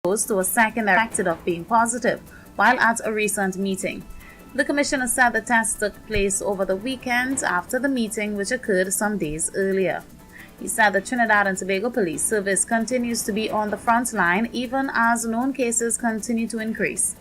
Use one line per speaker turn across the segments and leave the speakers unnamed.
to a second suspected of being positive while at a recent meeting. The commissioner said the test took place over the weekend after the meeting, which occurred some days earlier. He said the Trinidad and Tobago Police Service continues to be on the front line even as known cases continue to increase.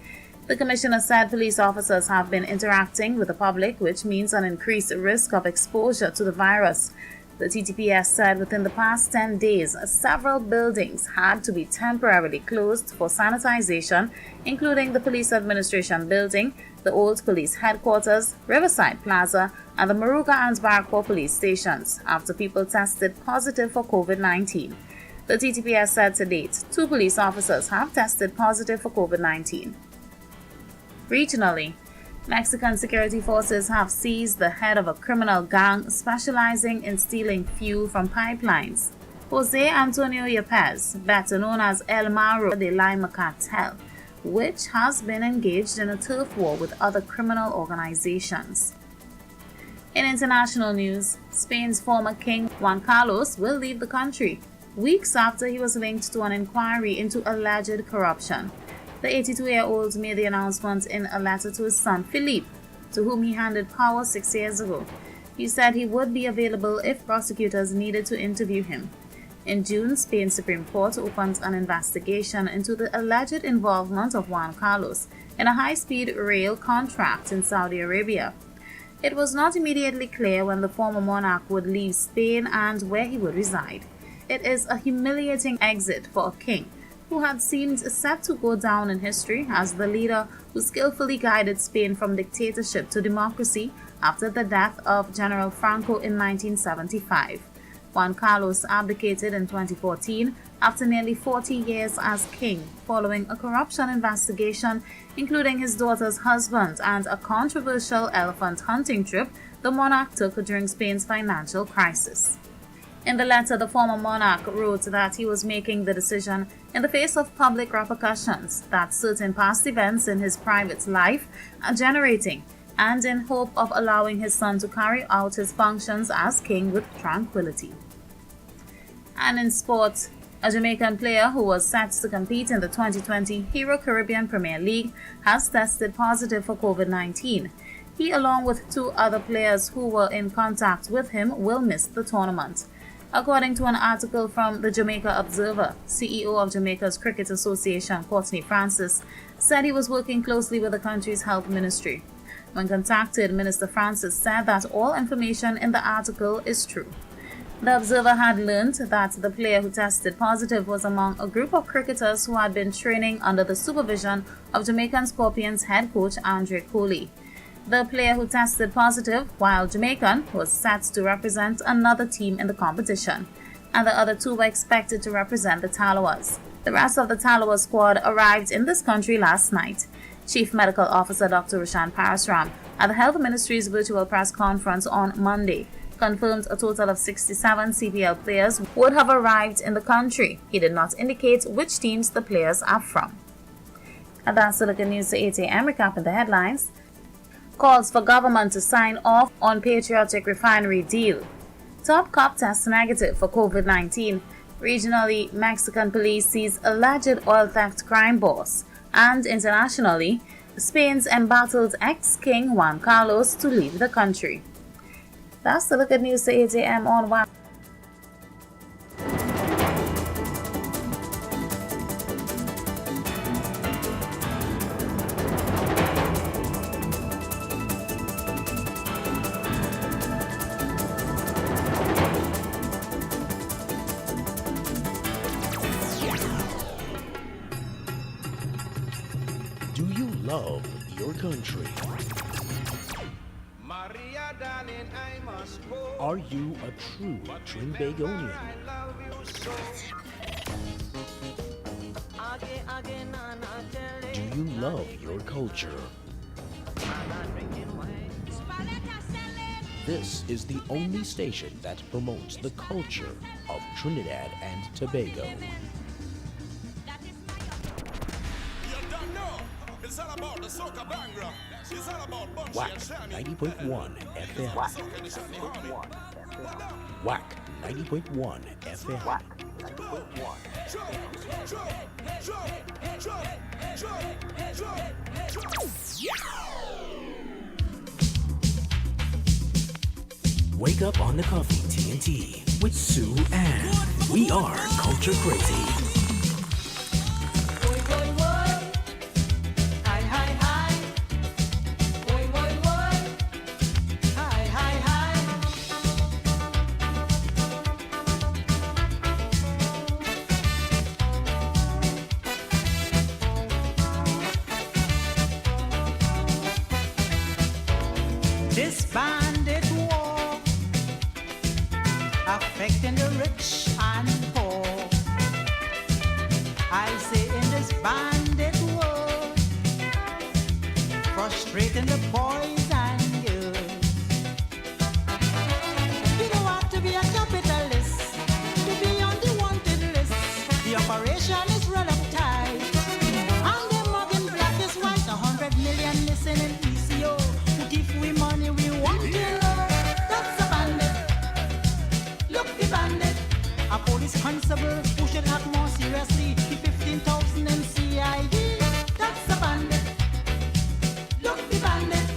The commissioner said police officers have been interacting with the public, which means an increased risk of exposure to the virus. The TTPS said within the past 10 days, several buildings had to be temporarily closed for sanitization, including the Police Administration Building, the Old Police Headquarters, Riverside Plaza, and the Moruga and Barrackpore police stations, after people tested positive for COVID-19. The TTPS said to date, 2 police officers have tested positive for COVID-19. Regionally, Mexican security forces have seized the head of a criminal gang specializing in stealing fuel from pipelines. Jose Antonio Yepes, better known as El Mauro de Lima Cartel, which has been engaged in a turf war with other criminal organizations. In international news, Spain's former king Juan Carlos will leave the country, weeks after he was linked to an inquiry into alleged corruption. The 82-year-old made the announcement in a letter to his son Philippe, to whom he handed power 6 years ago. He said he would be available if prosecutors needed to interview him. In June, Spain's Supreme Court opened an investigation into the alleged involvement of Juan Carlos in a high-speed rail contract in Saudi Arabia. It was not immediately clear when the former monarch would leave Spain and where he would reside. It is a humiliating exit for a king who had seemed set to go down in history as the leader who skillfully guided Spain from dictatorship to democracy after the death of General Franco in 1975. Juan Carlos abdicated in 2014 after nearly 40 years as king, following a corruption investigation including his daughter's husband and a controversial elephant hunting trip the monarch took during Spain's financial crisis. In the letter, the former monarch wrote that he was making the decision in the face of public repercussions that certain past events in his private life are generating, and in hope of allowing his son to carry out his functions as king with tranquility. And in sport, a Jamaican player who was set to compete in the 2020 Hero Caribbean Premier League has tested positive for COVID-19. He, along with 2 other players who were in contact with him, will miss the tournament. According to an article from the Jamaica Observer, CEO of Jamaica's Cricket Association, Courtney Francis, said he was working closely with the country's health ministry. When contacted, Minister Francis said that all information in the article is true. The Observer had learned that the player who tested positive was among a group of cricketers who had been training under the supervision of Jamaican Scorpions head coach Andre Coley. The player who tested positive, while Jamaican, was set to represent another team in the competition, and the other 2 were expected to represent the Tallawahs. The rest of the Tallawah squad arrived in this country last night. Chief Medical Officer Dr. Rushan Parasram, at the Health Ministry's virtual press conference on Monday, confirmed a total of 67 CPL players would have arrived in the country. He did not indicate which teams the players are from. And that's the look at News to 8 a.m. recapping the headlines. Calls for government to sign off on patriotic refinery deal. Top cop tests negative for COVID-19. Regionally, Mexican police seize alleged oil theft crime boss. And internationally, Spain's embattled ex-king Juan Carlos to leave the country. That's the look at News to 8 a.m. on WACK.
Do you love your country? Are you a true Trinbagonian? Do you love your culture? This is the only station that promotes the culture of Trinidad and Tobago. WACK 90.1 FM. WACK 90.1 FM. Wake up on the coffee TNT with Sue Ann. We are Culture Crazy.
This bandit war affecting the rich and poor. I say in this bandit war, frustrating the boys and girls. You don't have to be a capitalist to be on the wanted list. The operation is real uptight, and the mugging black is white. 100 million listening PCO. If we money we want to know, that's a bandit. Look the bandit. A police constable who should have more seriously the 15,000 in CID. That's a bandit. Look the bandit.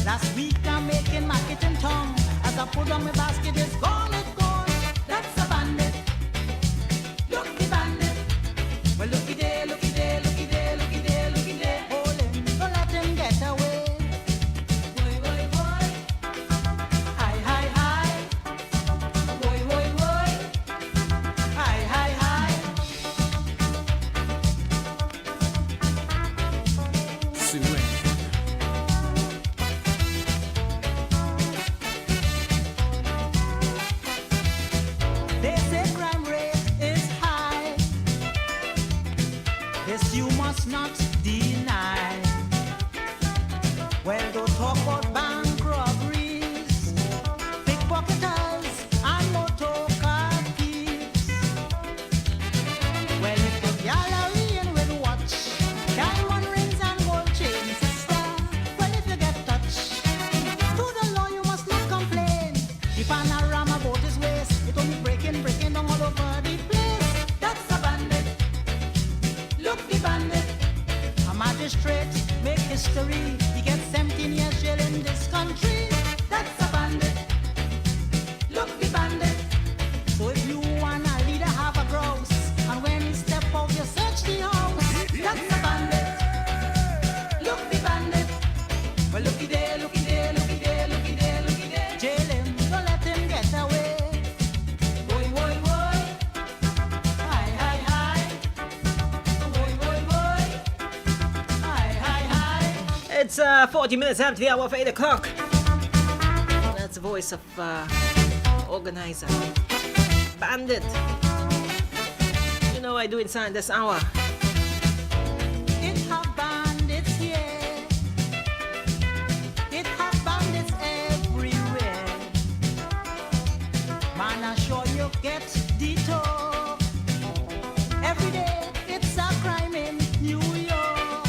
Last week I'm making marketing tongue. As I put on my basket, it's gone, it's gone. That's a bandit. Look the bandit. Well, looky there, looky there, looky there, looky there, looky there. Hold him, don't let him get away. They say crime rate is high. This you must not deny. Well, don't talk about bank robberies, pickpocketers, and motor car thieves. Well, if the gallery in with watch, diamond rings and gold chains, sister. Well, if you get touched, to the law you must not complain. The panorama boat is waste. It only breaking down all over the place. That's a bandit. Look the bandit. A magistrate make history. He gets 17 years jail in this country. That's a bandit. Look the bandit. So if you wanna lead a have a grouse, and when you step out you search the house. That's a bandit. Look the bandit. Well, looky there, looky there, looky there, looky there, looky there. Jail him, don't let him get away. Boy, boy, boy. Hi, hi, hi. Boy, boy, boy. Hi, hi, hi.
It's 40 minutes after the hour of 8 o'clock. That's the voice of organizer. Bandit. You know I do inside this hour.
It have bandits here. It have bandits everywhere. Man, I sure you get the talk. Every day it's a crime in New York.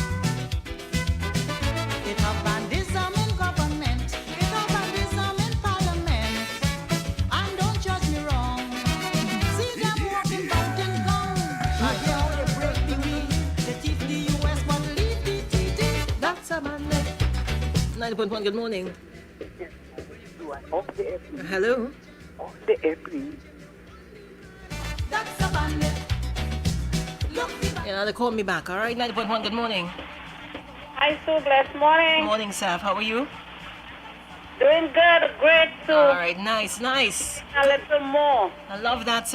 It have bandism in government. It have bandism in parliament. And don't judge me wrong. See them walking out in gown. I hear how they break the wheel. They thief the US but leave the TT. That's a bandit.
90.1, good morning.
Off the air, please.
Hello?
Off the air, please.
That's a bandit. Look the bandit.
Yeah, they call me back, all right? 90.1, good morning.
Hi, Sue. Blessed morning.
Morning, Saf. How are you?
Doing good. Great, Sue.
All right, nice.
A little more.
I love that,